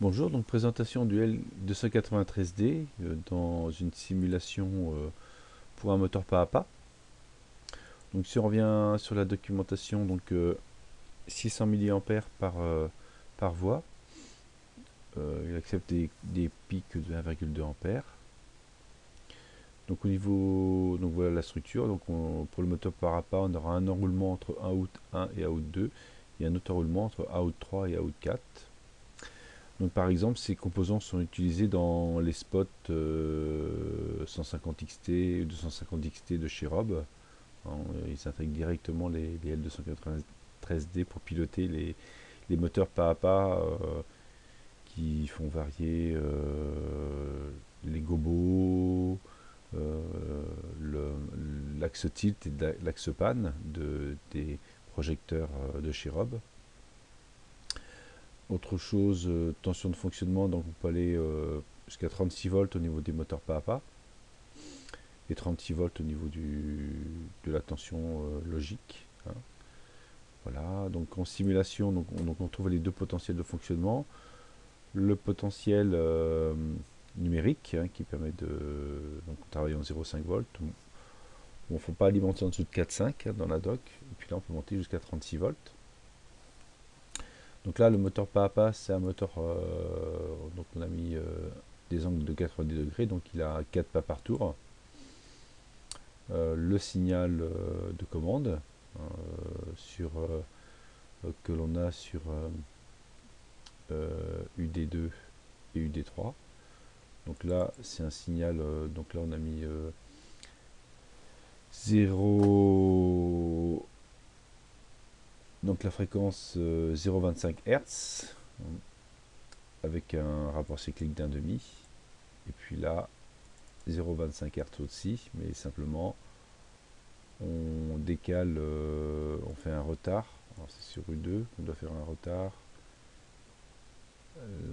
Bonjour, donc présentation du L293D dans une simulation pour un moteur pas à pas. Donc si on revient sur la documentation, donc 600 mA par voie. Il accepte des pics de 1,2 A. Donc au niveau, donc voilà la structure. Donc pour le moteur pas à pas, on aura un enroulement entre out 1 et out 2 et un autre enroulement entre out 3 et out 4. Donc par exemple, ces composants sont utilisés dans les spots 150 XT ou 250 XT de chez Rob. Hein, ils intègrent directement les L293D pour piloter les moteurs pas à pas qui font varier les gobos, euh, l'axe tilt et l'axe pan des projecteurs de chez Rob. Autre chose, tension de fonctionnement, donc on peut aller jusqu'à 36 volts au niveau des moteurs pas à pas et 36 volts au niveau de la tension logique. Hein. Voilà, donc en simulation, on trouve les deux potentiels de fonctionnement. Le potentiel numérique hein, qui permet de donc on travaille en 0,5 volts. Bon, il ne faut pas alimenter en dessous de 4,5 hein, dans la dock. Et puis là, on peut monter jusqu'à 36 volts. Donc là, le moteur pas à pas, c'est un moteur. Donc on a mis des angles de 90 degrés, donc il a 4 pas par tour. Le signal de commande que l'on a sur UD2 et UD3. Donc là, c'est un signal. Donc là, on a mis 0. Donc la fréquence 0,25 Hz avec un rapport cyclique d'un demi. Et puis là, 0,25 Hz aussi, mais simplement on décale, on fait un retard. C'est sur U2 qu'on doit faire un retard.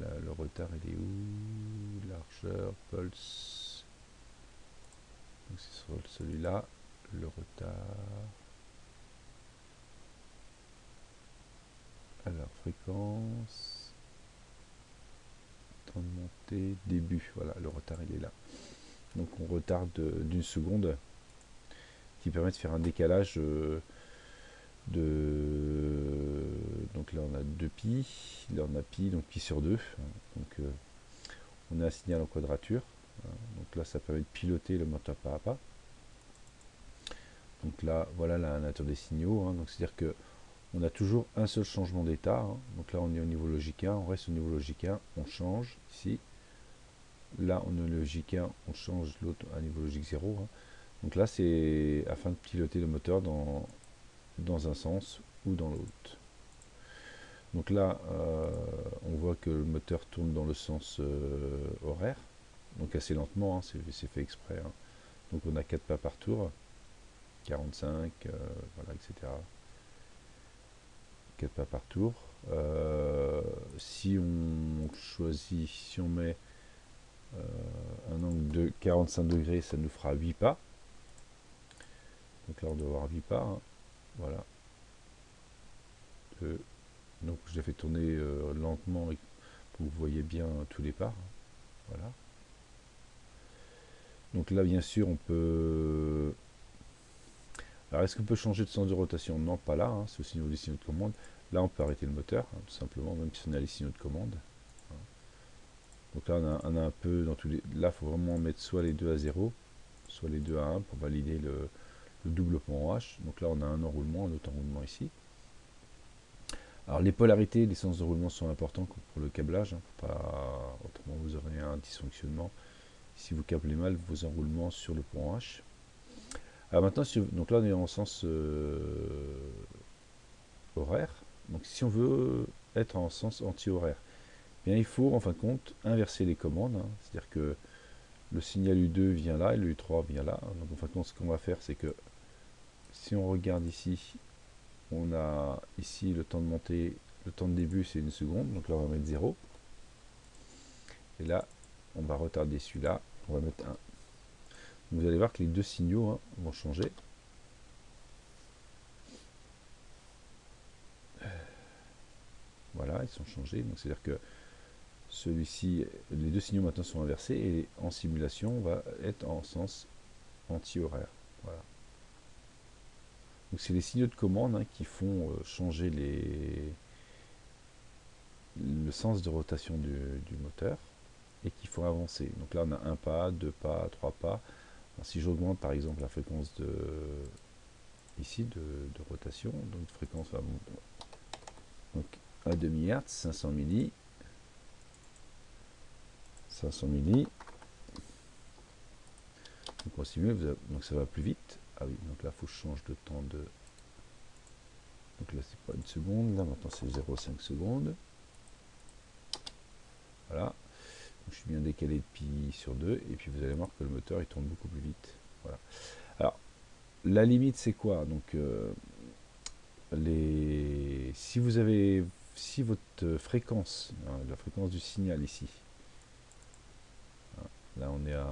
Là, le retard il est où? Largeur, pulse. Donc c'est sur celui-là, le retard. Alors fréquence, temps de montée, début. Voilà, le retard il est là. Donc on retarde d'une seconde qui permet de faire un décalage donc là on a 2 pi, là on a pi, donc pi sur 2. Donc on a un signal en quadrature. Donc là ça permet de piloter le moteur pas à pas. Donc là voilà la nature des signaux. Hein. Donc c'est à dire que on a toujours un seul changement d'état. Hein. Donc là on est au niveau logique 1, on reste au niveau logique 1, on change ici. Là on est au logique 1, on change l'autre à niveau logique 0. Hein. Donc là c'est afin de piloter le moteur dans un sens ou dans l'autre. Donc là, on voit que le moteur tourne dans le sens horaire, donc assez lentement, hein, c'est fait exprès. Hein. Donc on a 4 pas par tour, 45, voilà, etc. 4 pas par tour. Si on choisit, si on met un angle de 45 degrés, ça nous fera 8 pas. Donc là, on doit avoir 8 pas. Hein. Voilà. Donc je l'ai fait tourner lentement pour que vous voyez bien tous les pas. Voilà. Donc là, bien sûr, on peut. Alors, est-ce qu'on peut changer de sens de rotation? Non, pas là, hein, c'est aussi au niveau des signaux de commande. Là, on peut arrêter le moteur, hein, tout simplement, même si on a les signaux de commande. Donc là, on a un peu dans tous les. Là, il faut vraiment mettre soit les deux à 0, soit les deux à 1 pour valider le double pont H. Donc là, on a un enroulement, un autre enroulement ici. Alors, les polarités des sens de roulement sont importants pour le câblage. Hein, pas... Autrement, vous aurez un dysfonctionnement. Si vous câblez mal vos enroulements sur le pont H. Alors maintenant, donc là on est en sens horaire. Donc si on veut être en sens anti-horaire, bien il faut en fin de compte inverser les commandes. Hein. C'est-à-dire que le signal U2 vient là et le U3 vient là. Donc en fin de compte, ce qu'on va faire, c'est que si on regarde ici, on a ici le temps de montée, le temps de début c'est 1 seconde. Donc là on va mettre 0. Et là, on va retarder celui-là, on va mettre 1. Vous allez voir que les deux signaux hein, vont changer. Voilà, ils sont changés. Donc c'est-à-dire que celui-ci, les deux signaux maintenant sont inversés et en simulation on va être en sens anti-horaire. Voilà. Donc c'est les signaux de commande qui font changer le sens de rotation du moteur et qui font avancer. Donc là on a un pas, deux pas, trois pas. Alors, si j'augmente par exemple la fréquence ici de rotation, donc fréquence va monter. Donc 1 demi-hertz, 500 milli, 500 milli. Donc on simule, donc ça va plus vite. Ah oui, donc là il faut que je change de temps de. Donc là c'est pas une seconde, là maintenant c'est 0,5 secondes. Voilà. Donc, je suis bien décalé de pi sur 2 et puis vous allez voir que le moteur il tourne beaucoup plus vite. Voilà. Alors la limite c'est quoi? Donc si votre fréquence, la fréquence du signal ici, là on est à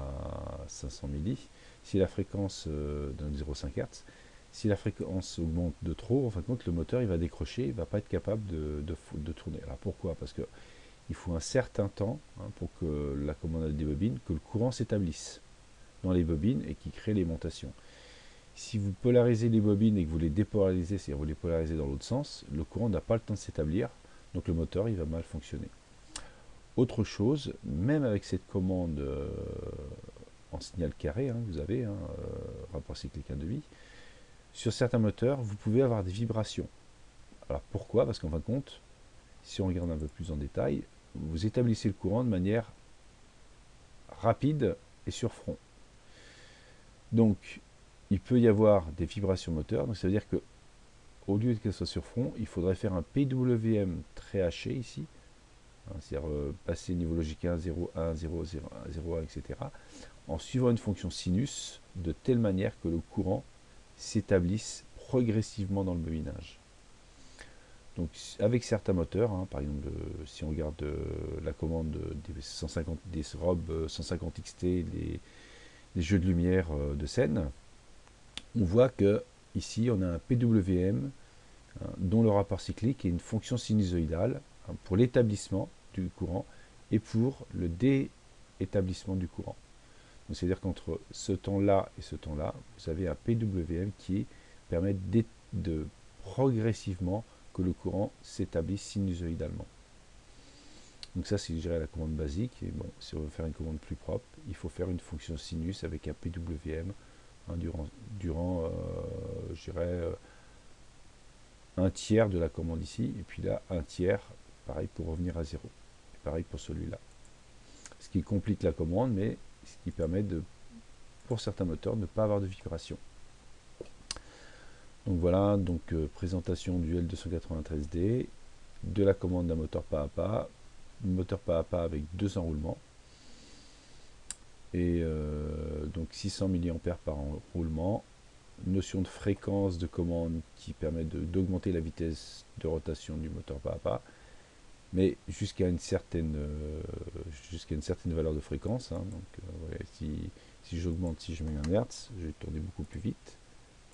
500 milli, si la fréquence d'un 0,5 Hz, si la fréquence augmente de trop, en fin de compte le moteur il va décrocher, il ne va pas être capable de tourner. Alors pourquoi? Parce que il faut un certain temps pour que la commande des bobines, que le courant s'établisse dans les bobines et qui crée l'aimantation. Si vous polarisez les bobines et que vous les dépolarisez, c'est-à-dire vous les polarisez dans l'autre sens, le courant n'a pas le temps de s'établir, donc le moteur il va mal fonctionner. Autre chose, même avec cette commande en signal carré, vous avez rapport cyclique 1,5, sur certains moteurs, vous pouvez avoir des vibrations. Alors pourquoi? Parce qu'en fin de compte, si on regarde un peu plus en détail, vous établissez le courant de manière rapide et sur front. Donc, il peut y avoir des vibrations moteurs. Donc, ça veut dire que au lieu qu'elles soient sur front, il faudrait faire un PWM très haché ici. C'est-à-dire passer niveau logique 1, 0, 1, 0, 0, 1, 0, 1, etc. En suivant une fonction sinus de telle manière que le courant s'établisse progressivement dans le bobinage. Donc avec certains moteurs, par exemple si on regarde la commande des robes 150 XT, les jeux de lumière de scène, on voit que ici on a un PWM dont le rapport cyclique est une fonction sinusoïdale pour l'établissement du courant et pour le déétablissement du courant. C'est-à-dire qu'entre ce temps-là et ce temps-là, vous avez un PWM qui permet de progressivement que le courant s'établisse sinusoïdalement. Donc ça, c'est, je dirais, la commande basique. Et bon, si on veut faire une commande plus propre, il faut faire une fonction sinus avec un PWM durant je dirais, un tiers de la commande ici. Et puis là, un tiers, pareil, pour revenir à 0. Et pareil pour celui-là. Ce qui complique la commande, mais ce qui permet de, pour certains moteurs, ne pas avoir de vibration. Donc voilà, donc présentation du L293D, de la commande d'un moteur pas à pas avec 2 enroulements, et donc 600 mA par enroulement, notion de fréquence de commande qui permet d'augmenter la vitesse de rotation du moteur pas à pas, mais jusqu'à une certaine valeur de fréquence. Donc voilà, si j'augmente, si je mets 1 Hz, je vais tourner beaucoup plus vite.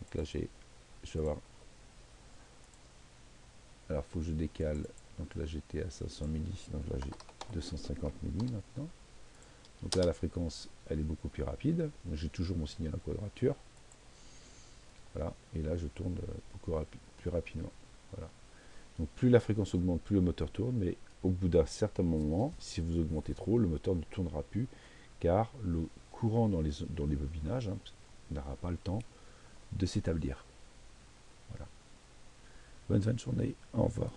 Donc là je vais avoir, alors il faut que je décale, donc là j'étais à 500 milli, donc là j'ai 250 milli maintenant. Donc là la fréquence elle est beaucoup plus rapide, j'ai toujours mon signal en quadrature. Voilà, et là je tourne beaucoup plus rapidement. Voilà. Donc plus la fréquence augmente, plus le moteur tourne, mais au bout d'un certain moment, si vous augmentez trop, le moteur ne tournera plus, car le courant dans les bobinages n'aura pas le temps de s'établir. Voilà. Bonne fin de journée, au revoir.